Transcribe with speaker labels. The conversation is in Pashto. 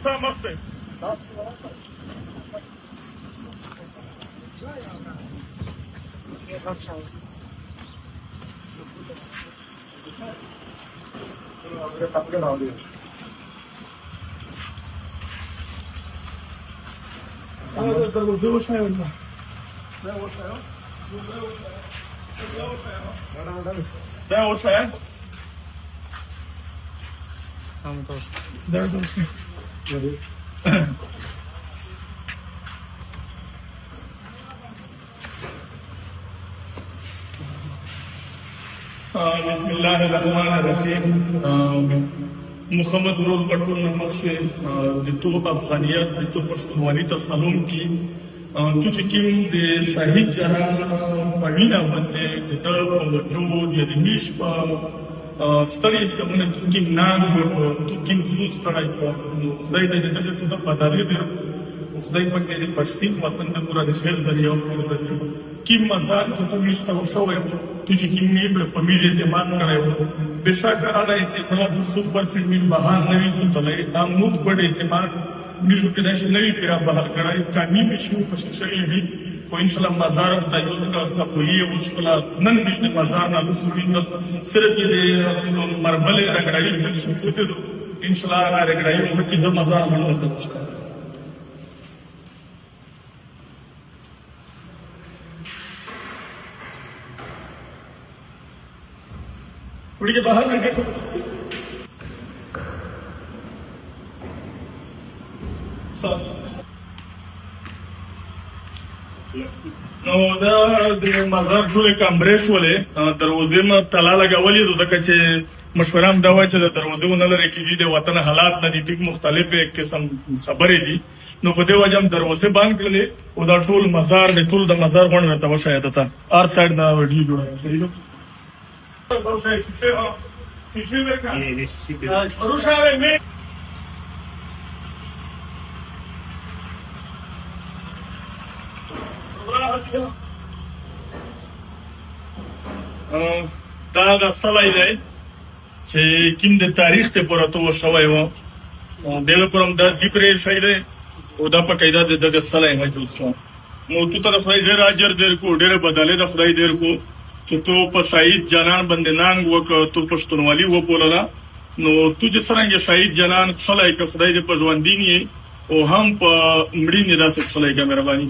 Speaker 1: सा मस्त है। बिस्मिल्लाहिर्रहमानिर्रहीम। मुहम्मद रोल पटोल नमक से दितो अफगानियत दितो पश्तूनवाली तसलुम की तुझ किम दे शहीद जरा पवीना बनते दितो वजूद यदमिश पा ستړي چې موږ ته کیم نام وکړو ته کیم فلوس تړای په خدای دې دې ته ته بدلې دې خدای په دې پښتين وطن د پورا د شهر ذریعہ ورته کیم مزار ته ته مشته وشوي ته چې کیم نه په میږي اعتماد کړو بشک اعلی اعتماد 100% میل بهار نوي سوتلې امود په اعتماد میږي کې داش نوي پیرا بهار کړای کامی مشو په شری وی خو ان شاء الله مزار ته یو کا سپولی مشکل نن دې مزار نه وسوي ته صرف دې مربل رګړای مشو ته ان شاء الله رګړای خو کې زما مزار نه وته उड़ी के बाहर निकल نو دا د مزار ټول کمبرې شولې دروازې ما تالا لګولې ځکه چې مشورام دا وایي چې د دروازې نه لري کېږي د وطن حالات نه دي ټیک مختلفې قسم خبرې دي نو په دې وجه هم دروازې بند کړلې او دا ټول مزار د ټول د مزار غونډه ورته وشاید ته ار سایډ دا ویډیو جوړه شوې دا د سلای دی چې کوم د تاریخ ته پورته وشوي و د لپاره د ذکر شي دی او دا په قاعده د سلای موجود شو نو تو طرف ډېر اجر ډېر کو ډېر بدله د خدای ډېر کو چې تو په شهید جنان باندې ننګ وک تو پښتونولي و بوللا نو تو چې څنګه شهید جنان خلای ک خدای دې په ژوند دی او هم په مړی نه داسې خلای ک مهرباني